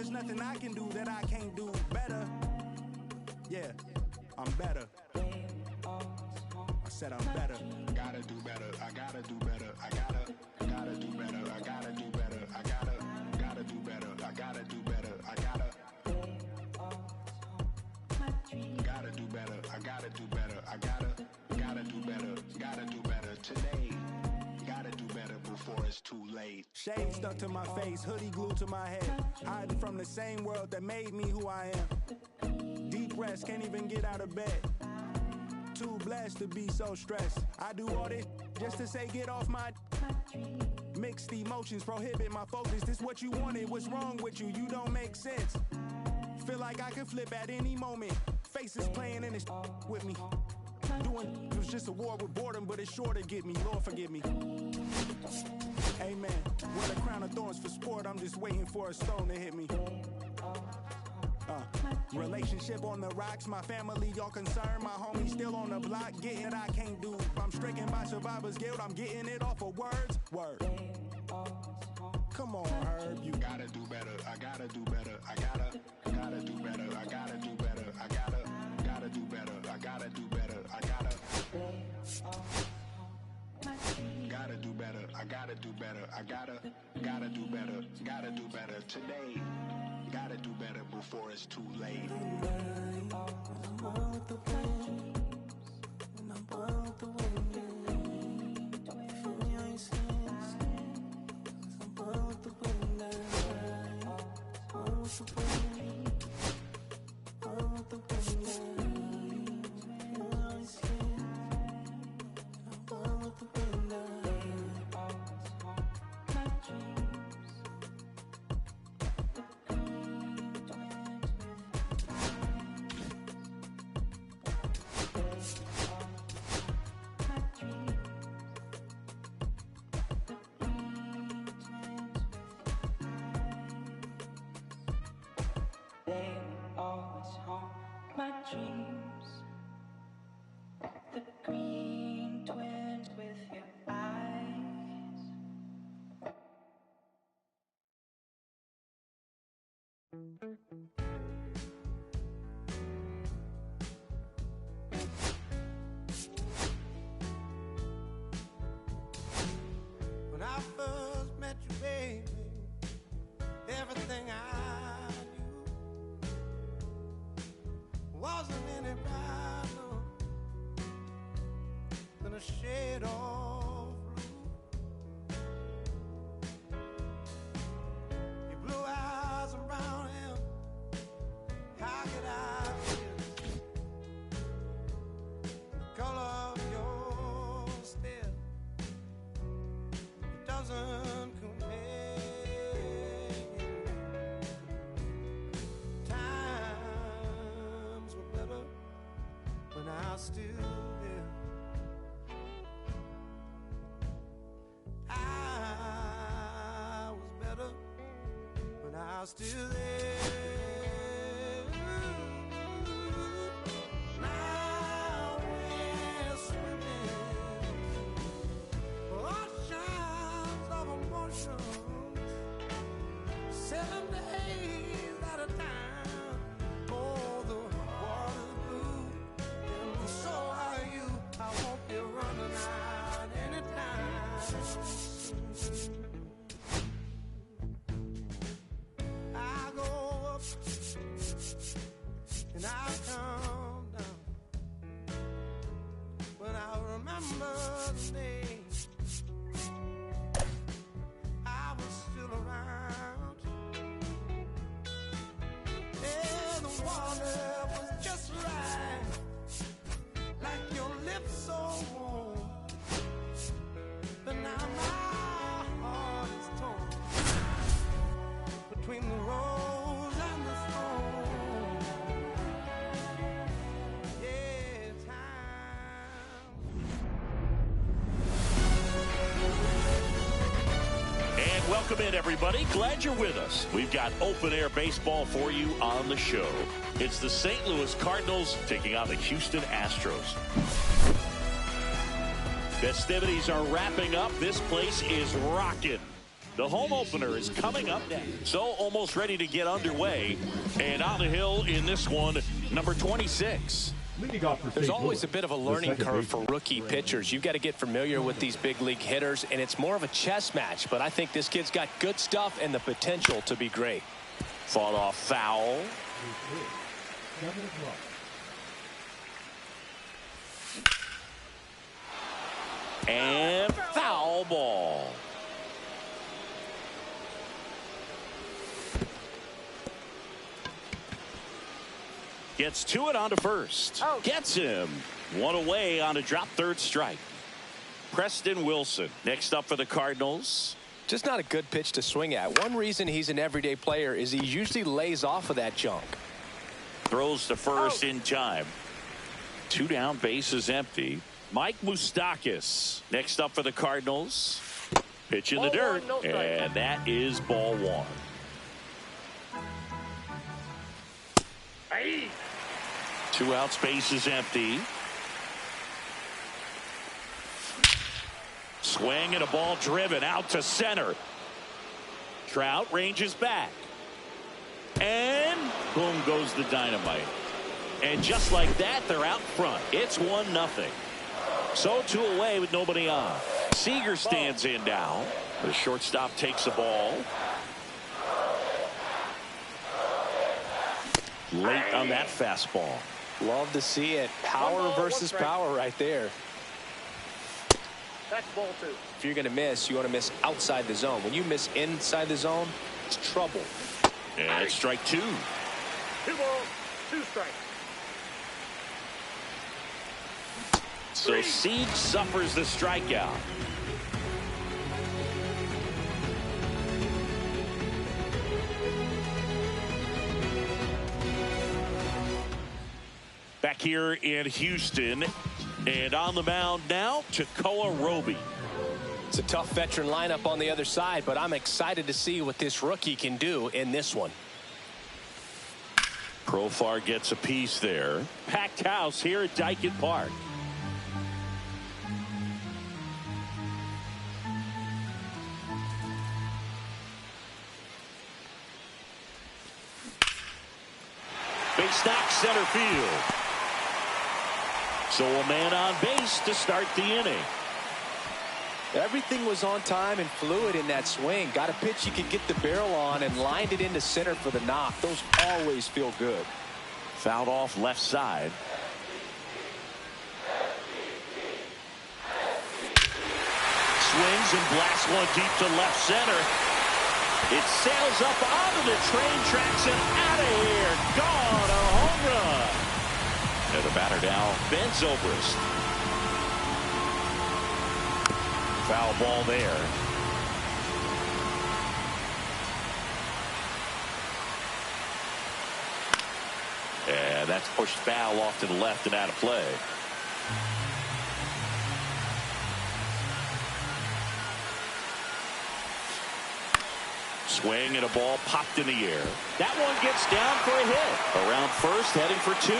there's nothing I can do that I can't do better. Yeah, I'm better. I said I'm better. Gotta do better. I gotta do better. I gotta do better. I gotta do better. I gotta do better. I gotta do better. I gotta do better. I gotta do better. I gotta do better. Gotta do better today. Gotta do better before it's too late. Shade stuck to my face, hoodie glued to my head. Hiding from the same world that made me who I am. Deep rest, can't even get out of bed. Too blessed to be so stressed. I do all this just to say get off my. Mixed emotions prohibit my focus. This what you wanted, what's wrong with you? You don't make sense. Feel like I could flip at any moment. Faces playing in this with me. Doing it was just a war with boredom, but it's sure to get me. Lord forgive me. Amen. Wear a crown of thorns for sport. I'm just waiting for a stone to hit me. Relationship on the rocks. My family all concerned. My homie still on the block. Getting it I can't do. I'm stricken by survivor's guilt. I'm getting it off of words. Word. Come on, Herb. You gotta do better. I gotta do better. I gotta do better. I gotta do better. I gotta do better. I gotta do better. I gotta do better. I gotta do better. I gotta do better. Gotta do better today. Gotta do better before it's too late. They always haunt my dreams. The green twins with your eyes. When I first met you, baby, everything I wasn't any brighter than a shade of blue. Your blue eyes around him, how could I feel the color of your stare? It doesn't compare. When I was still there, I was better when I was still there. Now we're swimming oceans of emotions, 7 days at a time. Oh, the water's blue. So are you. I won't be running out anytime soon. I go up and I come down, but I remember the day I was still around. And the water was just right, like your lips so warm. But now my heart is torn between the rose and the thorn. Yeah, time. And welcome in, everybody. Glad you're with us. We've got open-air baseball for you on the show. It's the St. Louis Cardinals taking on the Houston Astros. Festivities are wrapping up. This place is rocking. The home opener is coming up next. So almost ready to get underway. And on the hill in this one, number 26. There's always a bit of a learning curve for rookie pitchers. You've got to get familiar with these big league hitters, and it's more of a chess match. But I think this kid's got good stuff and the potential to be great. Fought off foul. And foul ball. Gets to it onto first. Gets him. One away on a drop third strike. Preston Wilson next up for the Cardinals. Just not a good pitch to swing at. One reason he's an everyday player is he usually lays off of that junk. Throws to first in time. 2 down, bases empty. Mike Moustakas next up for the Cardinals. Pitch in the dirt, and that is ball 1. 2 outs, bases empty. Swing and a ball driven out to center. Trout ranges back. And boom goes the dynamite. And just like that, they're out front. It's 1-0. So 2 away with nobody on. Seager stands in now. The shortstop takes the ball. Late on that fastball. Love to see it. Power versus power right there. That's ball 2. If you're going to miss, you want to miss outside the zone. When you miss inside the zone, it's trouble. And it's strike 2. 2 balls, 2 strikes. So Siege suffers the strikeout. Back here in Houston, and on the mound now, Tekoa Roby. It's a tough veteran lineup on the other side, but I'm excited to see what this rookie can do in this one. Profar gets a piece there. Packed house here at Daikin Park. Base knock center field. So a man on base to start the inning. Everything was on time and fluid in that swing. Got a pitch you could get the barrel on and lined it into center for the knock. Those always feel good. Fouled off left side. Swings and blasts one deep to left center. It sails up onto the train tracks and out of here. Gone, a home run. And the batter now, Ben Zobrist. Foul ball there. And that's pushed foul off to the left and out of play. Swing and a ball popped in the air. That one gets down for a hit. Around first, heading for 2.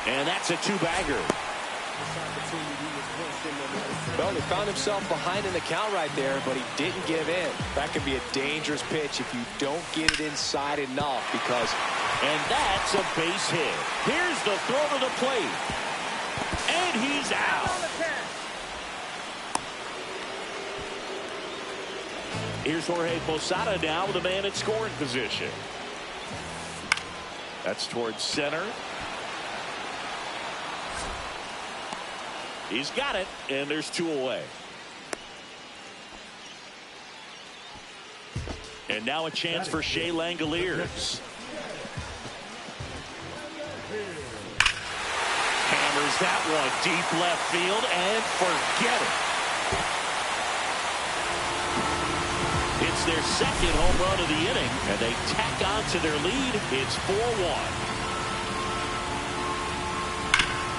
And that's a 2-bagger. Well, he found himself behind in the count right there, but he didn't give in. That can be a dangerous pitch if you don't get it inside enough because... And that's a base hit. Here's the throw to the plate. And he's out. Here's Jorge Posada now with a man in scoring position. That's towards center. He's got it, and there's 2 away. And now a chance for Shea Langoliers. Hammers that one deep left field, and forget it. It's their second home run of the inning, and they tack on to their lead. It's 4-1.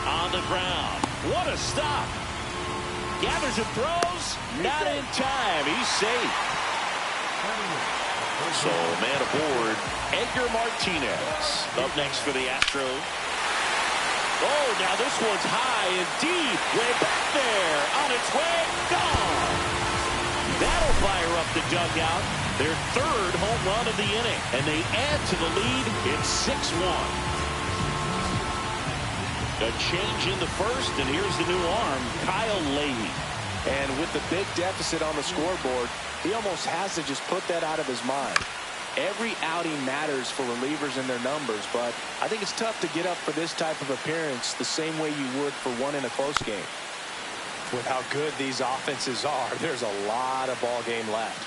On the ground. What a stop. Gathers and throws. Not in time. He's safe. So, man aboard, Edgar Martinez. Up next for the Astros. Oh, now this one's high and deep. Way back there. On its way. Gone. That'll fire up the dugout. Their third home run of the inning. And they add to the lead. It's 6-1. A change in the first, and here's the new arm, Kyle Leahy. And with the big deficit on the scoreboard, he almost has to just put that out of his mind. Every outing matters for relievers and their numbers, but I think it's tough to get up for this type of appearance the same way you would for one in a close game. With how good these offenses are, there's a lot of ball game left.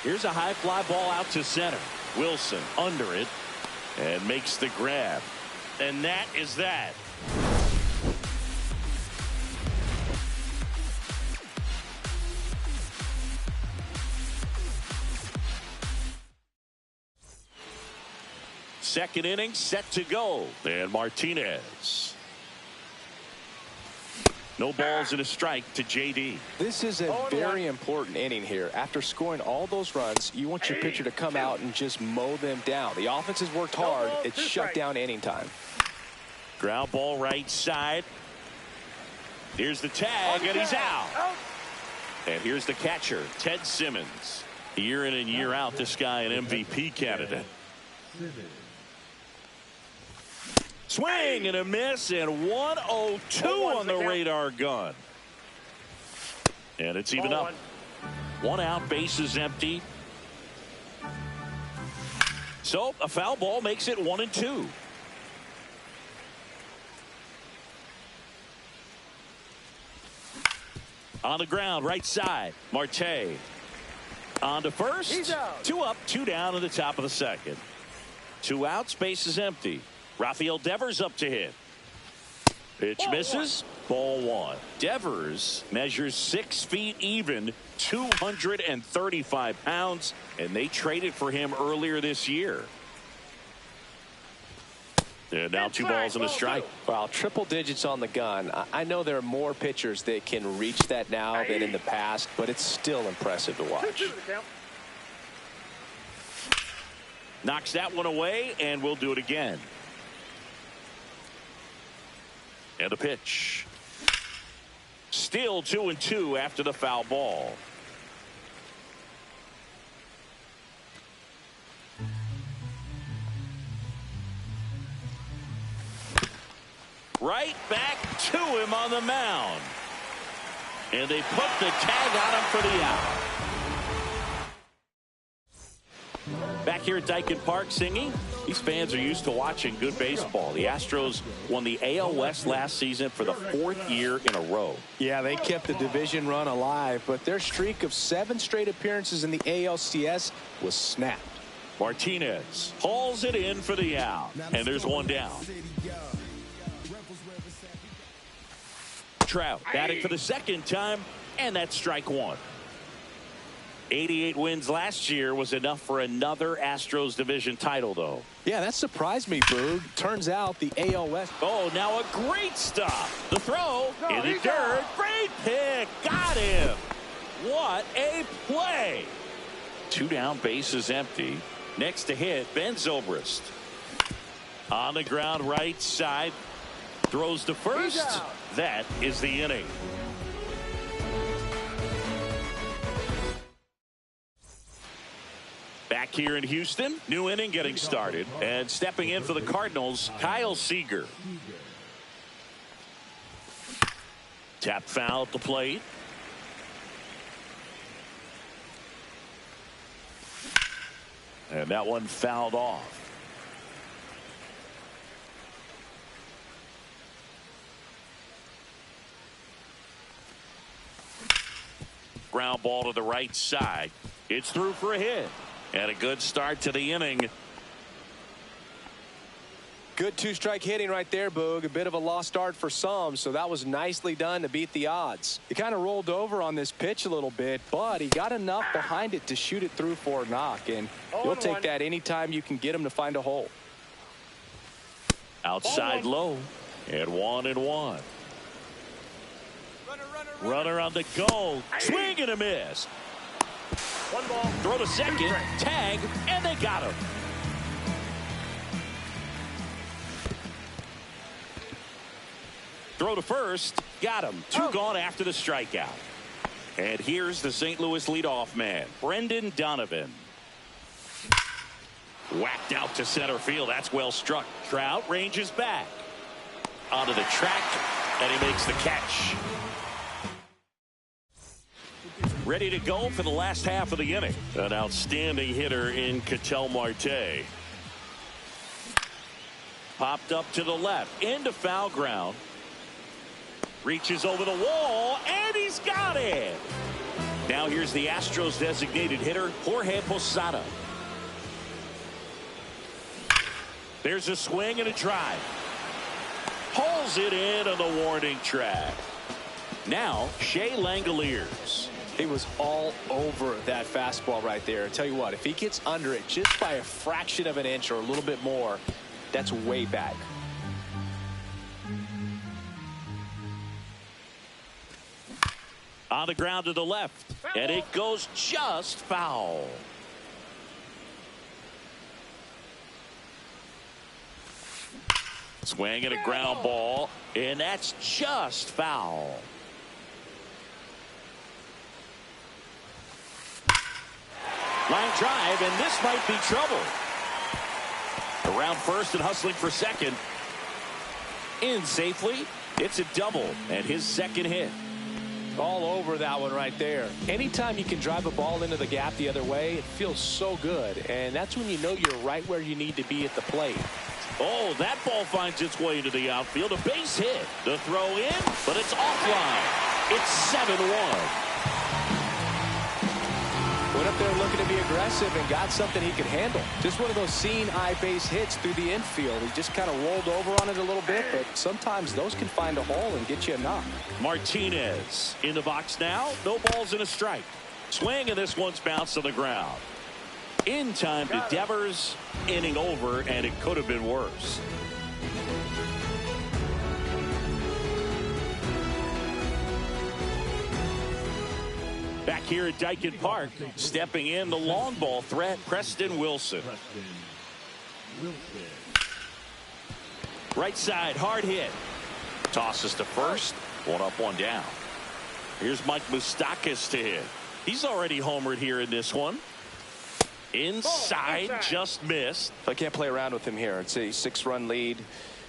Here's a high fly ball out to center. Wilson under it and makes the grab. And that is that. Second inning set to go. And Martinez. No balls and a strike to JD. This is a very important inning here. After scoring all those runs, you want your pitcher to come out and just mow them down. The offense has worked hard. It's shut down inning time. Ground ball right side. Here's the tag, and he's out. And here's the catcher, Ted Simmons. Year in and year out, this guy an MVP candidate. Swing and a miss, and 102 on the radar gun. And it's even up. 1 out, bases empty. So a foul ball makes it 1-2. On the ground, right side, Marte. On to first. 2 up, 2 down in the top of the second. 2 outs, bases empty. Rafael Devers up to hit. Pitch misses. Ball 1. Devers measures 6 feet even, 235 pounds, and they traded for him earlier this year. And now 2 balls and a strike. Well, triple digits on the gun. I know there are more pitchers that can reach that now than in the past, but it's still impressive to watch. Knocks that one away, and we'll do it again. And a pitch. Still 2-2 after the foul ball. Right back to him on the mound. And they put the tag on him for the out. Back here at Daikin Park singing. These fans are used to watching good baseball. The Astros won the AL West last season for the 4th year in a row. Yeah, they kept the division run alive, but their streak of 7 straight appearances in the ALCS was snapped. Martinez hauls it in for the out, and there's 1 down. Trout batting for the 2nd time, and that's strike 1. 88 wins last year was enough for another Astros division title, though. Yeah, that surprised me, Boog. Turns out the AL West. Oh, now a great stop. The throw in the dirt. Great pick. Got him. What a play. 2 down, bases empty. Next to hit, Ben Zobrist. On the ground, right side. Throws to first. That is the inning. Back here in Houston, new inning getting started, and stepping in for the Cardinals, Kyle Seager. Tap foul at the plate. And that one fouled off. Ground ball to the right side. It's through for a hit. And a good start to the inning. Good 2-strike hitting right there, Boog. A bit of a lost start for some, so that was nicely done to beat the odds. He kind of rolled over on this pitch a little bit, but he got enough behind it to shoot it through for a knock, and you'll take that anytime you can get him to find a hole. Outside low, and 1-1. Runner on the goal. Swing and a miss. 1 ball. Throw to second. Tag, and they got him. Throw to first. Got him. Two gone after the strikeout. And here's the St. Louis leadoff man, Brendan Donovan. Whacked out to center field. That's well struck. Trout ranges back onto the track, and he makes the catch. Ready to go for the last half of the inning. An outstanding hitter in Ketel Marte. Popped up to the left into foul ground. Reaches over the wall, and he's got it. Now here's the Astros designated hitter, Jorge Posada. There's a swing and a drive. Pulls it in on the warning track. Now Shea Langoliers. He was all over that fastball right there. I tell you what, if he gets under it just by a fraction of an inch or a little bit more, that's way back. On the ground to the left, and it goes just foul. Swing and a ground ball, and that's just foul. Line drive, and this might be trouble. Around first and hustling for second. In safely. It's a double, and his second hit. All over that one right there. Anytime you can drive a ball into the gap the other way, it feels so good. And that's when you know you're right where you need to be at the plate. Oh, that ball finds its way into the outfield. A base hit. The throw in, but it's offline. It's 7-1. Went up there looking to be aggressive and got something he could handle. Just one of those seeing eye base hits through the infield. He just kind of rolled over on it a little bit, but sometimes those can find a hole and get you a knock. Martinez in the box now. No balls and a strike. Swing, and this one's bounced to the ground. In time to Devers. Inning over, and it could have been worse. Back here at Daikin Park, stepping in the long ball threat, Preston Wilson. Right side, hard hit. Tosses to first. One up, one down. Here's Mike Moustakas to hit. He's already homered here in this one. Inside, just missed. I can't play around with him here. It's a 6-run lead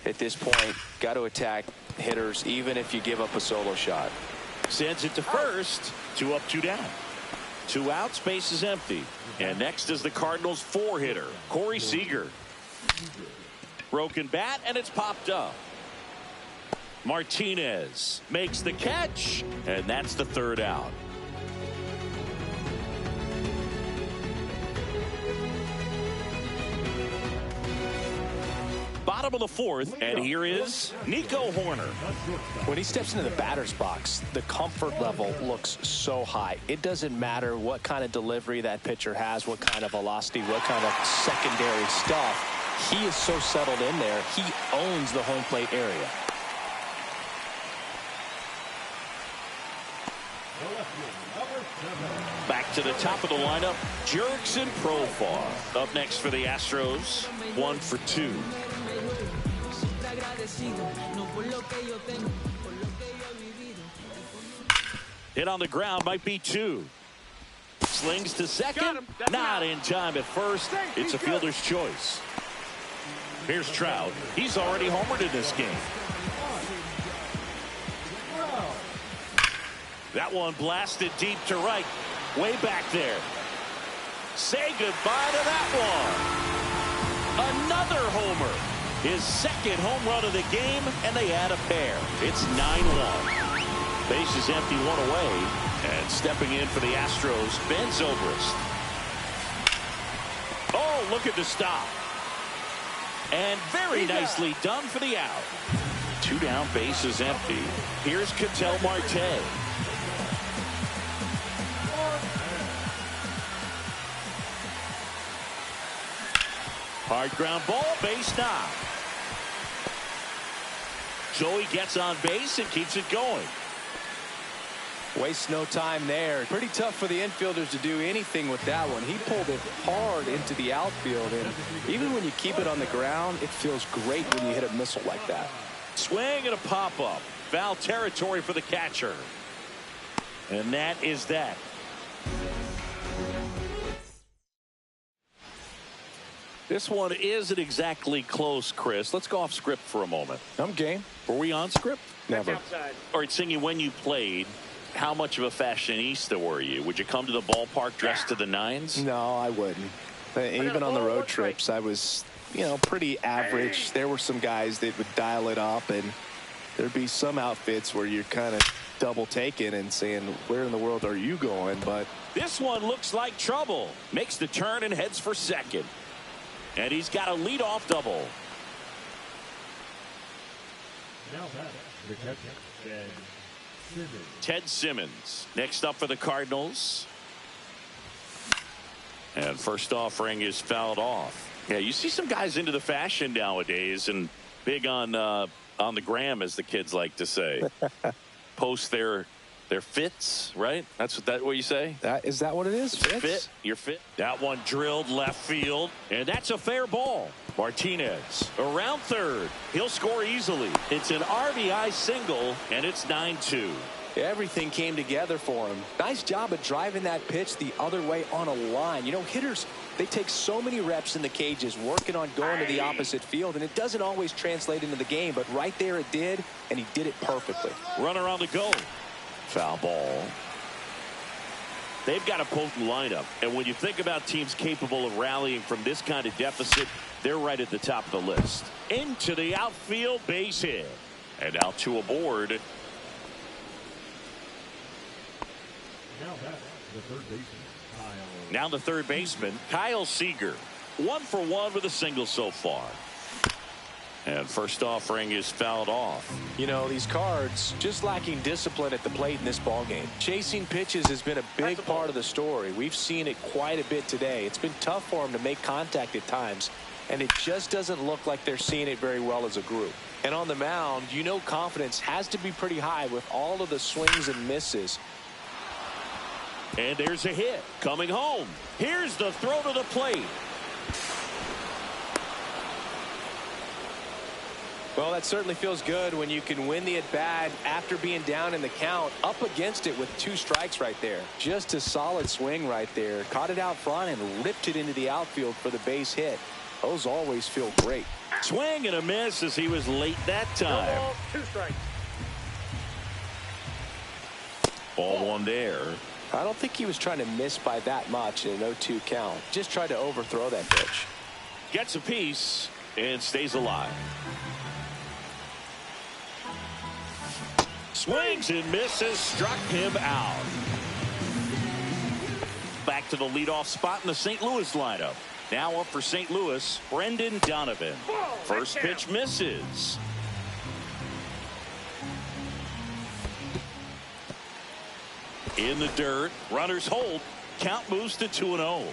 at this point. Got to attack hitters, even if you give up a solo shot. Sends it to first. 2 up, 2 down. 2 outs, base is empty. And next is the Cardinals' 4-hitter, Corey Seager. Broken bat, and it's popped up. Martinez makes the catch, and that's the 3rd out. Bottom of the 4th, and here is Nico Hoerner. When he steps into the batter's box, the comfort level looks so high. It doesn't matter what kind of delivery that pitcher has, what kind of velocity, what kind of secondary stuff. He is so settled in there. He owns the home plate area. Back to the top of the lineup, Jurickson Profar. Up next for the Astros, 1 for 2. Hit on the ground, might be 2. Slings to second, not in time at first. It's a fielder's choice. Here's Trout. He's already homered in this game. That one blasted deep to right. Way back there. Say goodbye to that one. Another homer. His 2nd home run of the game, and they add a pair. It's 9-1. Base is empty, 1 away. And stepping in for the Astros, Ben Zobrist. Oh, look at the stop. And very nicely done for the out. 2 down, base is empty. Here's Ketel Marte. Hard ground ball, base knock. Joey gets on base and keeps it going. Wastes no time there. Pretty tough for the infielders to do anything with that one. He pulled it hard into the outfield, and even when you keep it on the ground, it feels great when you hit a missile like that. Swing and a pop-up. Foul territory for the catcher. And that is that. This one isn't exactly close, Chris. Let's go off script for a moment. I'm game. Were we on script? Never. All right, Singy, when you played, how much of a fashionista were you? Would you come to the ballpark dressed to the nines? No, I wouldn't. Even on the road trips, I was, pretty average. There were some guys that would dial it up, and there'd be some outfits where you're kind of double taking and saying, where in the world are you going? But this one looks like trouble. Makes the turn and heads for second. And he's got a leadoff double. Now the catcher, Ted Simmons next up for the Cardinals. And first offering is fouled off. Yeah, you see some guys into the fashion nowadays and big on the gram, as the kids like to say. Post their fits, right? That's what you say? Is that what it is? Fit. You're fit. That one drilled left field, and that's a fair ball. Martinez around third. He'll score easily. It's an RBI single, and it's 9-2. Everything came together for him. Nice job of driving that pitch the other way on a line. Hitters, they take so many reps in the cages working on going to the opposite field, and it doesn't always translate into the game, but right there it did, and he did it perfectly. Runner on the go. Foul ball. They've got a potent lineup, and when you think about teams capable of rallying from this kind of deficit, they're right at the top of the list. Into the outfield, base hit. And out to aboard. Now the third baseman, Kyle Seager. 1 for 1 with a single so far. And first offering is fouled off. These Cards just lacking discipline at the plate in this ballgame. Chasing pitches has been a big part of the story. We've seen it quite a bit today. It's been tough for them to make contact at times, and it just doesn't look like they're seeing it very well as a group. And on the mound, confidence has to be pretty high with all of the swings and misses. And there's a hit coming home. Here's the throw to the plate. Well, that certainly feels good when you can win the at-bat after being down in the count, up against it with 2 strikes right there. Just a solid swing right there. Caught it out front and ripped it into the outfield for the base hit. Those always feel great. Swing and a miss as he was late that time. No ball, 2 strikes. Ball 1 there. I don't think he was trying to miss by that much in an 0-2 count. Just tried to overthrow that pitch. Gets a piece and stays alive. Swings and misses, struck him out. Back to the leadoff spot in the St. Louis lineup. Now up for St. Louis, Brendan Donovan. First pitch misses. In the dirt, runners hold. Count moves to 2-0.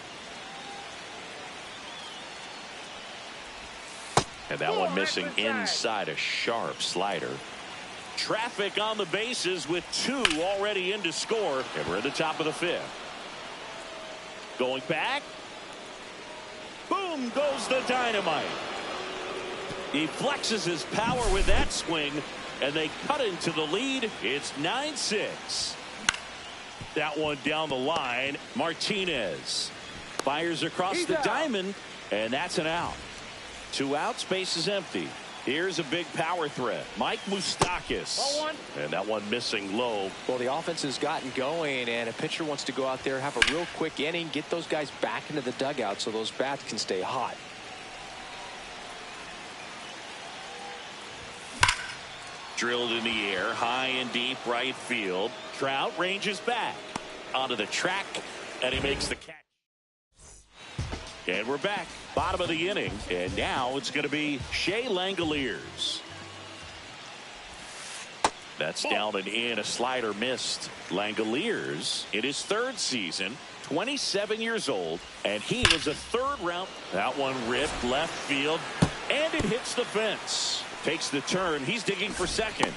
And that one missing inside, a sharp slider. Traffic on the bases with 2 already in to score. And we're at the top of the 5th. Going back. Boom goes the dynamite. He flexes his power with that swing, and they cut into the lead. It's 9-6. That one down the line. Martinez fires across the diamond, and that's an out. 2 outs, base is empty. Here's a big power threat. Mike Moustakas. And that one missing low. Well, the offense has gotten going, and a pitcher wants to go out there, have a real quick inning, get those guys back into the dugout so those bats can stay hot. Drilled in the air, high and deep right field. Trout ranges back onto the track, and he makes the catch. And we're back, bottom of the inning, and now it's going to be Shea Langoliers. That's down and in, a slider missed. Langoliers in his 3rd season, 27 years old, and he was a 3rd round. That one ripped left field, and it hits the fence. Takes the turn. He's digging for second.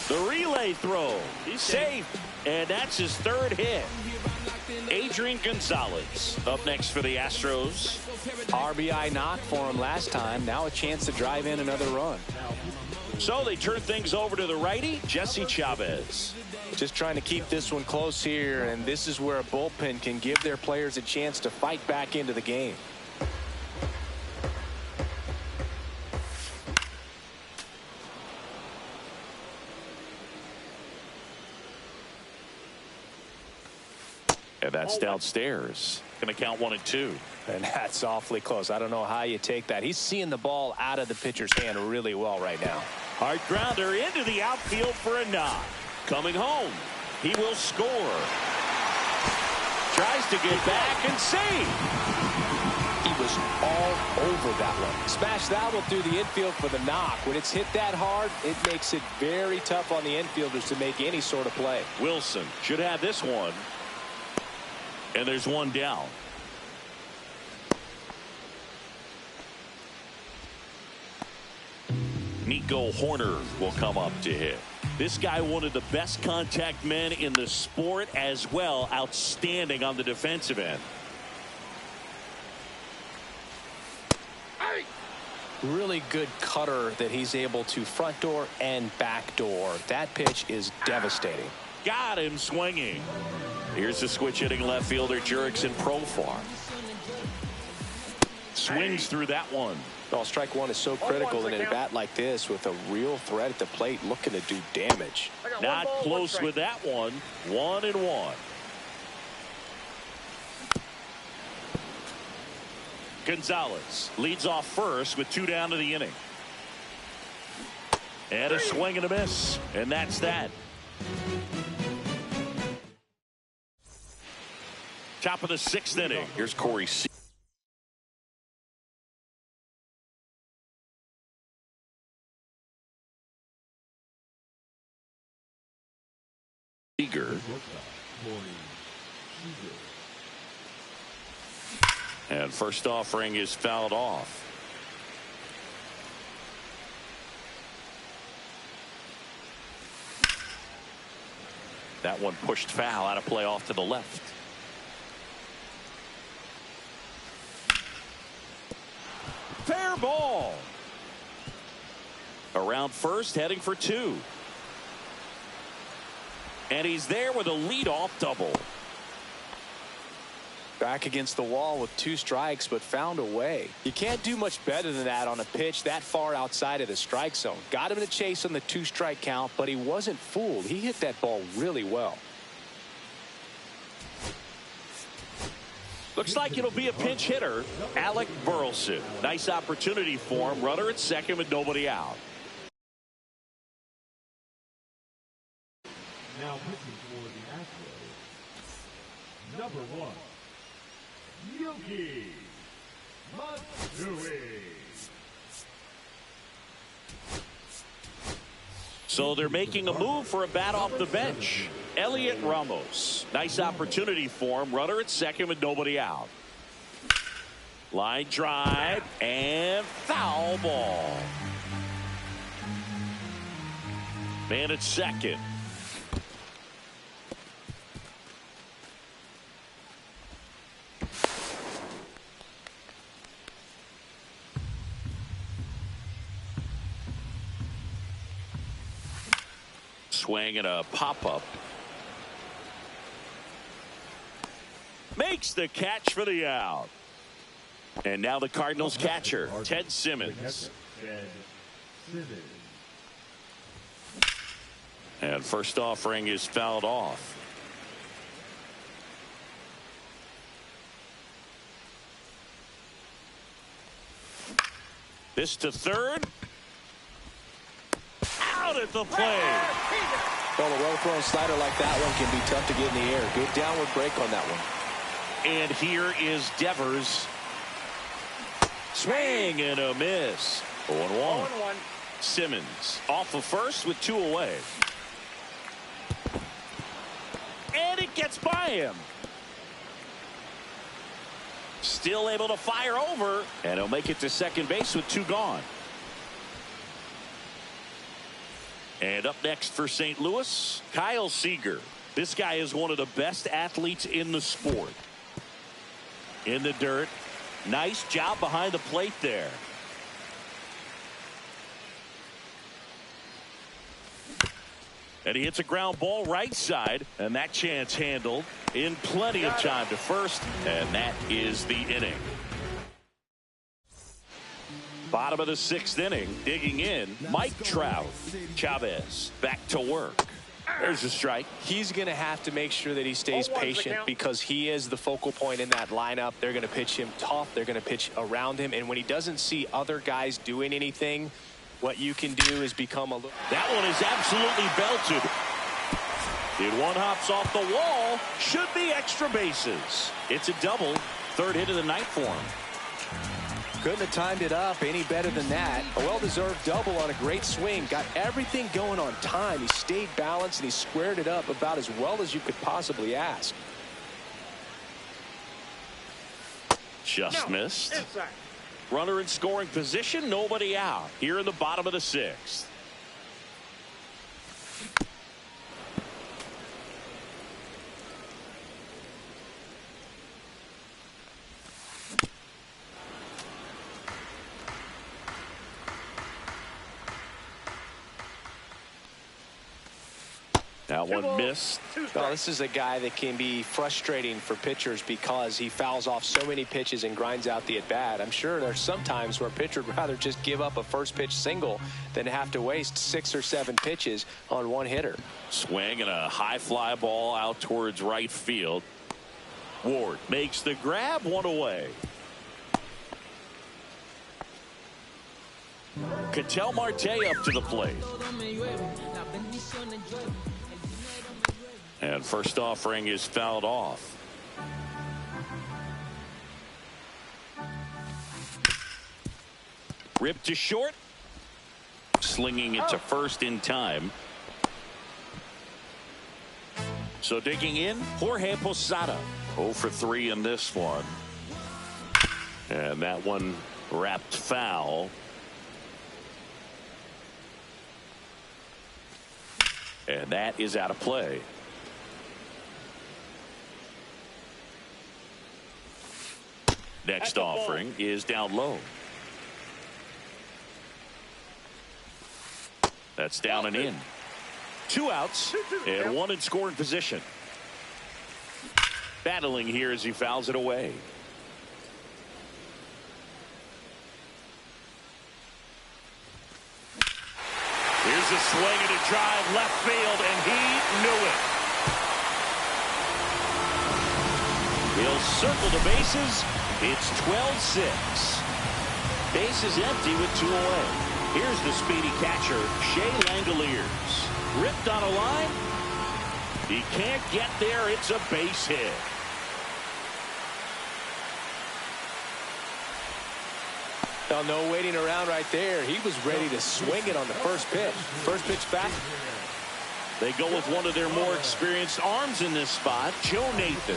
The relay throw. He's safe, and that's his 3rd hit. Adrian Gonzalez up next for the Astros. RBI knock for him last time. Now a chance to drive in another run. So they turn things over to the righty, Jesse Chavez. Just trying to keep this one close here, and this is where a bullpen can give their players a chance to fight back into the game. And that's downstairs. Going to count 1 and 2. And that's awfully close. I don't know how you take that. He's seeing the ball out of the pitcher's hand really well right now. Hard grounder into the outfield for a knock. Coming home. He will score. Tries to get back and save. He was all over that one. Smash that one through the infield for the knock. When it's hit that hard, it makes it very tough on the infielders to make any sort of play. Wilson should have this one. And there's one down. Nico Hoerner will come up to hit. This guy, one of the best contact men in the sport as well. Outstanding on the defensive end. Really good cutter that he's able to front door and back door. That pitch is devastating. Got him swinging. Here's the switch hitting left fielder Jurickson Profar. Swings through that one. Well, strike one is so critical in a bat like this with a real threat at the plate looking to do damage. Not close with that one. 1-1. Gonzalez leads off first with 2 down to the inning. And a swing and a miss. And that's that. Top of the 6th inning. Here's Corey Seager. And first offering is fouled off. That one pushed foul, out of play off to the left. Fair ball. Around first, heading for 2. And he's there with a leadoff double. Back against the wall with 2 strikes, but found a way. You can't do much better than that on a pitch that far outside of the strike zone. Got him in the chase on the 2-strike count, but he wasn't fooled. He hit that ball really well. Looks like it'll be a pinch hitter, Alec Burleson. Nice opportunity for him. Runner at second with nobody out. Now pitching for the Astros, number 1, Yoki Matsui. So they're making a move for a bat off the bench. Elliot Ramos. Nice opportunity for him. Runner at second with nobody out. Line drive and foul ball. Man at second. Swing and a pop-up. Makes the catch for the out. And now the Cardinals catcher, Ted Simmons. And first offering is fouled off. This to third. Out at the plate. Well, a well-thrown slider like that one can be tough to get in the air. Good downward break on that one. And here is Devers. Swing and a miss. 0-1. Simmons off of first with 2 away. And it gets by him. Still able to fire over. And he'll make it to second base with 2 gone. And up next for St. Louis, Kyle Seager. This guy is one of the best athletes in the sport. In the dirt. Nice job behind the plate there. And he hits a ground ball right side, and that chance handled in plenty of time to first, and that is the inning. Bottom of the 6th inning, digging in, Mike Trout. Chavez back to work. There's a strike. He's going to have to make sure that he stays patient because he is the focal point in that lineup. They're going to pitch him tough. They're going to pitch around him. And when he doesn't see other guys doing anything, what you can do is become a little... That one is absolutely belted. If one hops off the wall, should be extra bases. It's a double. 3rd hit of the night for him. Couldn't have timed it up any better than that. A well-deserved double on a great swing. Got everything going on time. He stayed balanced and he squared it up about as well as you could possibly ask. Just missed. Runner in scoring position, nobody out. Here in the bottom of the 6th. That one missed. Well, this is a guy that can be frustrating for pitchers because he fouls off so many pitches and grinds out the at-bat. I'm sure there's some times where a pitcher would rather just give up a first pitch single than have to waste 6 or 7 pitches on one hitter. Swing and a high fly ball out towards right field. Ward makes the grab, 1 away. Ketel Marte up to the plate. And first offering is fouled off. Ripped to short. Slinging it to first in time. So digging in, Jorge Posada. 0 for 3 in this one. And that one wrapped foul. And that is out of play. Next offering is down low. That's down and in. 2 outs and 1 in scoring position. Battling here as he fouls it away. Here's a swing and a drive left field, and he knew it. He'll circle the bases. It's 12-6. Bases empty with 2 away. Here's the speedy catcher, Shea Langoliers. Ripped on a line. He can't get there. It's a base hit. Well, no waiting around right there. He was ready to swing it on the first pitch. First pitch back. They go with one of their more experienced arms in this spot, Joe Nathan.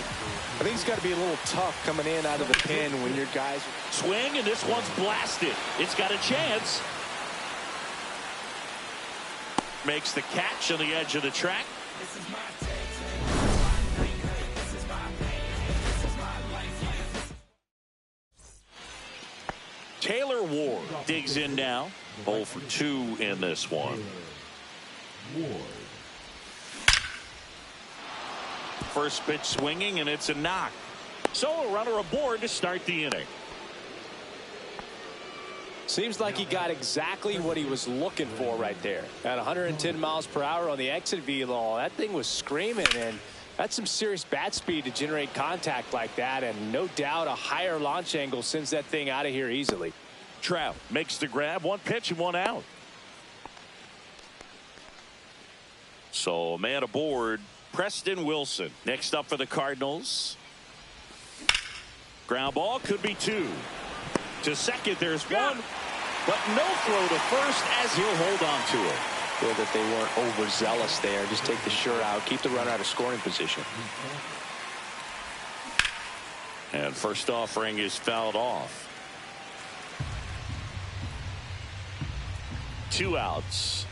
I think it's got to be a little tough coming in out of the pen when your guys swing, and this one's blasted. It's got a chance. Makes the catch on the edge of the track. Taylor Ward digs in now. 0 for 2 in this one. First pitch swinging, and it's a knock. So a runner aboard to start the inning. Seems like he got exactly what he was looking for right there. At 110 miles per hour on the exit velo, that thing was screaming, and that's some serious bat speed to generate contact like that, and no doubt a higher launch angle sends that thing out of here easily. Trout makes the grab, 1 pitch and 1 out. So a man aboard, Preston Wilson. Next up for the Cardinals. Ground ball, could be 2. To second, there's 1, but no throw to first as he'll hold on to it. Feel that they weren't overzealous there. Just take the sure out, keep the runner out of scoring position. And first offering is fouled off. 2 outs.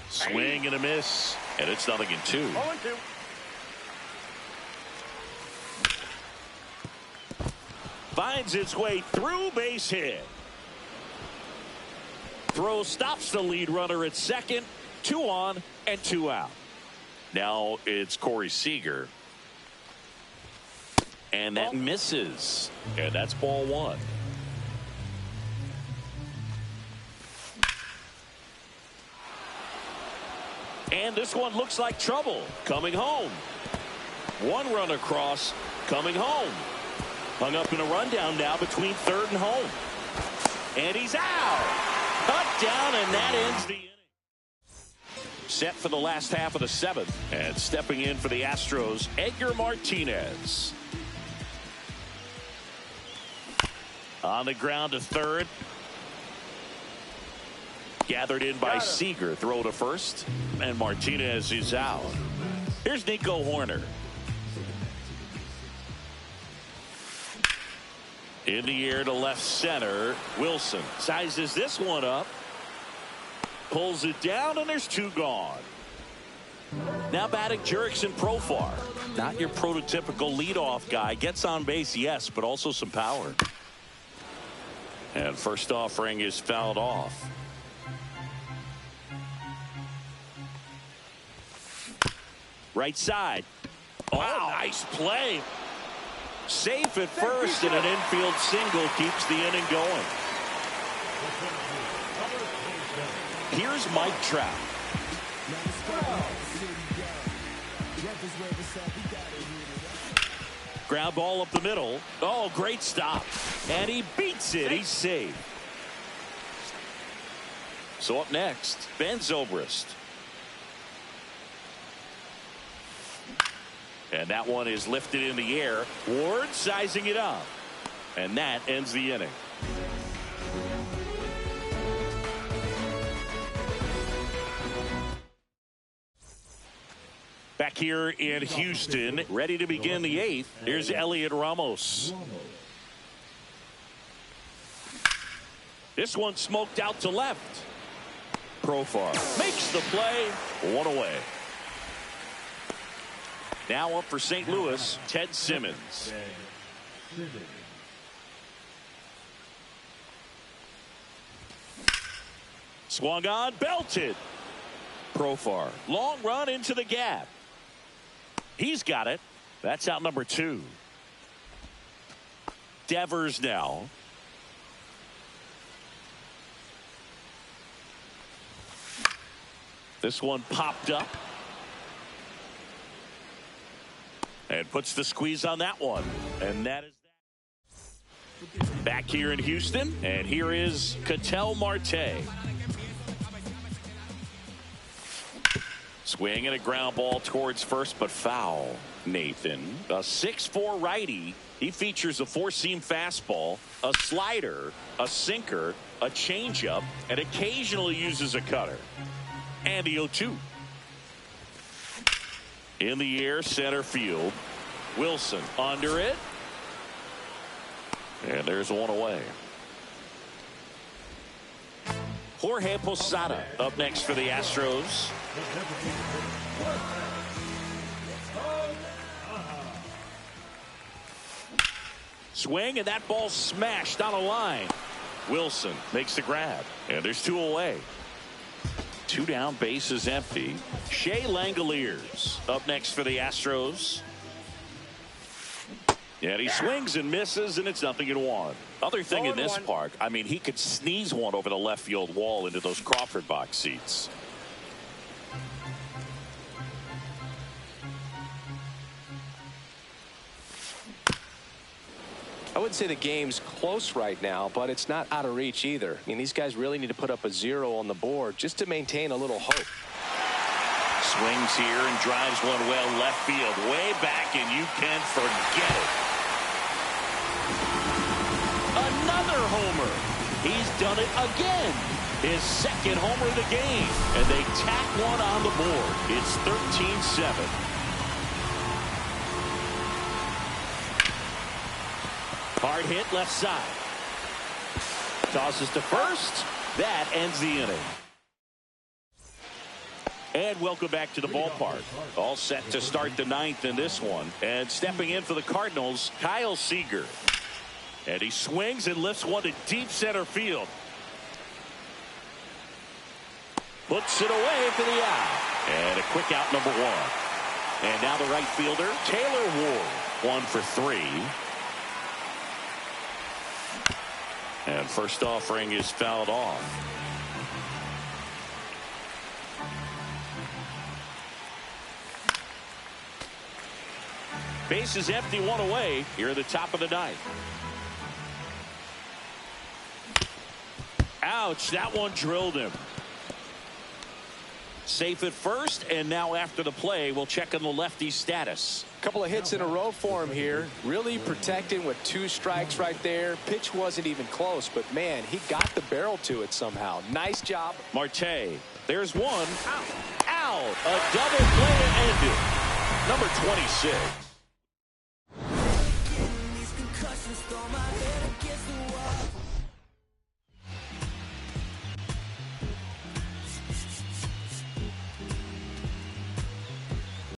Swing and a miss, and it's 0-2. Finds its way through, base hit. Throw stops the lead runner at second. 2 on and 2 out. Now it's Corey Seager. And that misses. And that's ball 1. And this one looks like trouble. Coming home. 1 run across. Coming home. Hung up in a rundown now between third and home. And he's out. Cut down, and that ends the inning. Set for the last half of the 7th. And stepping in for the Astros, Edgar Martinez. On the ground to third. Gathered in by Seager. Throw to first. And Martinez is out. Here's Nico Hoerner. In the air to left center. Wilson sizes this one up. Pulls it down, and there's 2 gone. Now batting Jurickson Profar. Not your prototypical leadoff guy. Gets on base, yes, but also some power. And first offering is fouled off. Right side. Oh, wow. Nice play. Safe at first, and an infield single keeps the inning going. Here's Mike Trout. Ground ball up the middle. Oh, great stop. And he beats it. He's safe. So up next, Ben Zobrist. And that one is lifted in the air. Ward sizing it up. And that ends the inning. Back here in Houston, ready to begin the 8th. Here's Elliot Ramos. This one smoked out to left. Profar makes the play. 1 away. Now up for St. Louis, Ted Simmons. Swung on, belted. Profar, long run into the gap. He's got it. That's out number 2. Devers now. This one popped up. And puts the squeeze on that one. And that is that. Back here in Houston. And here is Ketel Marte. Swing and a ground ball towards first, but foul. Nathan, a 6'4" righty. He features a 4-seam fastball, a slider, a sinker, a changeup, and occasionally uses a cutter. And the 0-2. In the air, center field. Wilson under it. And there's 1 away. Jorge Posada up next for the Astros. Swing, and that ball smashed on a line. Wilson makes the grab. And there's 2 away. 2 down, bases empty. Shea Langoliers up next for the Astros. And he swings and misses, and it's 0-1. Other thing in this park, I mean, he could sneeze one over the left field wall into those Crawford box seats. I wouldn't say the game's close right now, but it's not out of reach either. I mean, these guys really need to put up a 0 on the board just to maintain a little hope. Swings here and drives one well left field, way back, and you can forget it. Another homer. He's done it again. His 2nd homer of the game, and they tack one on the board. It's 13-7. Hard hit left side. Tosses to first. That ends the inning. And welcome back to the ballpark. All set to start the 9th in this one. And stepping in for the Cardinals, Kyle Seager. And he swings and lifts one to deep center field. Puts it away for the out. And a quick out, number one. And now the right fielder, Taylor Ward, 1 for 3. And first offering is fouled off. Base is empty, 1 away here at the top of the ninth. Ouch, that one drilled him. Safe at first, and now after the play, we'll check on the lefty's status. Couple of hits in a row for him here. Really protecting with 2 strikes right there. Pitch wasn't even close, but man, he got the barrel to it somehow. Nice job. Marte, there's one. Out. A double play ended. Number 26. These concussions stole my